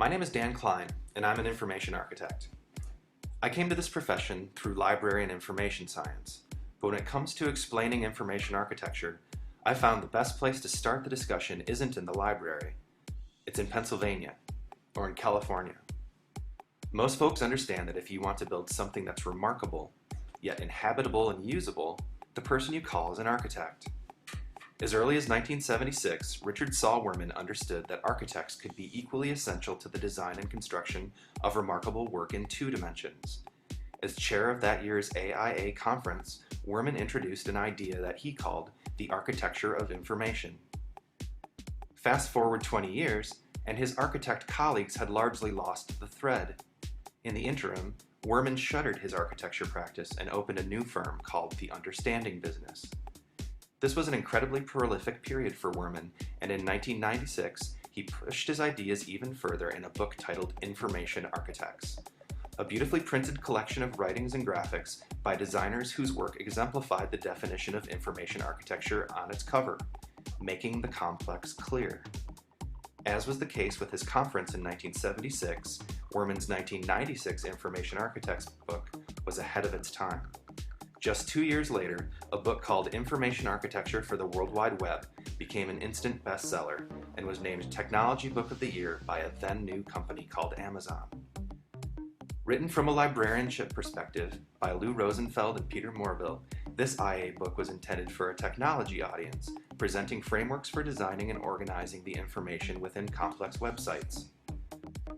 My name is Dan Klein, and I'm an information architect. I came to this profession through library and information science, but when it comes to explaining information architecture, I found the best place to start the discussion isn't in the library. It's in Pennsylvania, or in California. Most folks understand that if you want to build something that's remarkable, yet inhabitable and usable, the person you call is an architect. As early as 1976, Richard Saul Wurman understood that architects could be equally essential to the design and construction of remarkable work in two dimensions. As chair of that year's AIA conference, Wurman introduced an idea that he called the architecture of information. Fast forward 20 years, and his architect colleagues had largely lost the thread. In the interim, Wurman shuttered his architecture practice and opened a new firm called The Understanding Business. This was an incredibly prolific period for Wurman, and in 1996, he pushed his ideas even further in a book titled Information Architects, a beautifully printed collection of writings and graphics by designers whose work exemplified the definition of information architecture on its cover, making the complex clear. As was the case with his conference in 1976, Wurman's 1996 Information Architects book was ahead of its time. Just 2 years later, a book called Information Architecture for the World Wide Web became an instant bestseller and was named Technology Book of the Year by a then-new company called Amazon. Written from a librarianship perspective by Lou Rosenfeld and Peter Morville, this IA book was intended for a technology audience, presenting frameworks for designing and organizing the information within complex websites.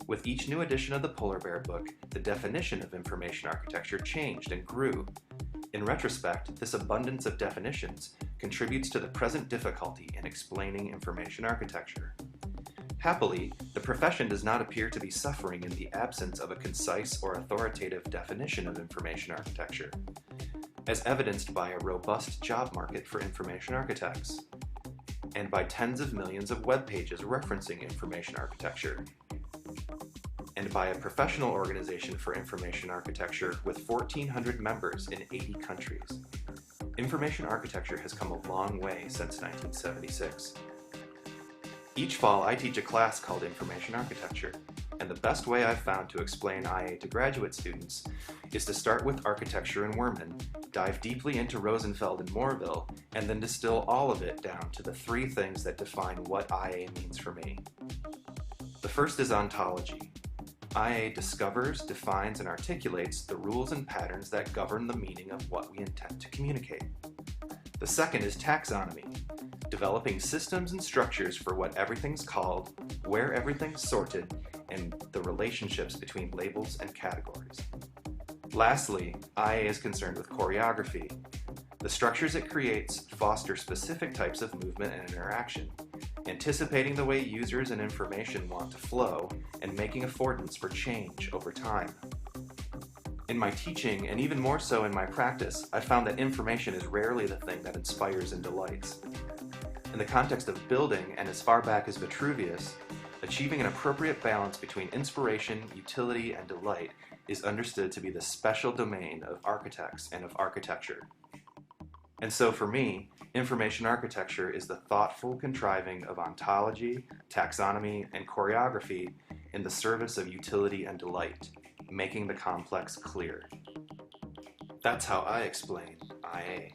With each new edition of the Polar Bear book, the definition of information architecture changed and grew. In retrospect, this abundance of definitions contributes to the present difficulty in explaining information architecture. Happily, the profession does not appear to be suffering in the absence of a concise or authoritative definition of information architecture, as evidenced by a robust job market for information architects, and by tens of millions of web pages referencing information architecture, and by a professional organization for information architecture with 1,400 members in 80 countries. Information architecture has come a long way since 1976. Each fall, I teach a class called Information Architecture, and the best way I've found to explain IA to graduate students is to start with architecture and Wurman, dive deeply into Rosenfeld and Morville, and then distill all of it down to the three things that define what IA means for me. The first is ontology. IA discovers, defines, and articulates the rules and patterns that govern the meaning of what we intend to communicate. The second is taxonomy, developing systems and structures for what everything's called, where everything's sorted, and the relationships between labels and categories. Lastly, IA is concerned with choreography. The structures it creates foster specific types of movement and interaction, anticipating the way users and information want to flow and making affordance for change over time. In my teaching, and even more so in my practice, I found that information is rarely the thing that inspires and delights. In the context of building, and as far back as Vitruvius, achieving an appropriate balance between inspiration, utility, and delight is understood to be the special domain of architects and of architecture. And so for me, information architecture is the thoughtful contriving of ontology, taxonomy, and choreography in the service of utility and delight, making the complex clear. That's how I explain IA.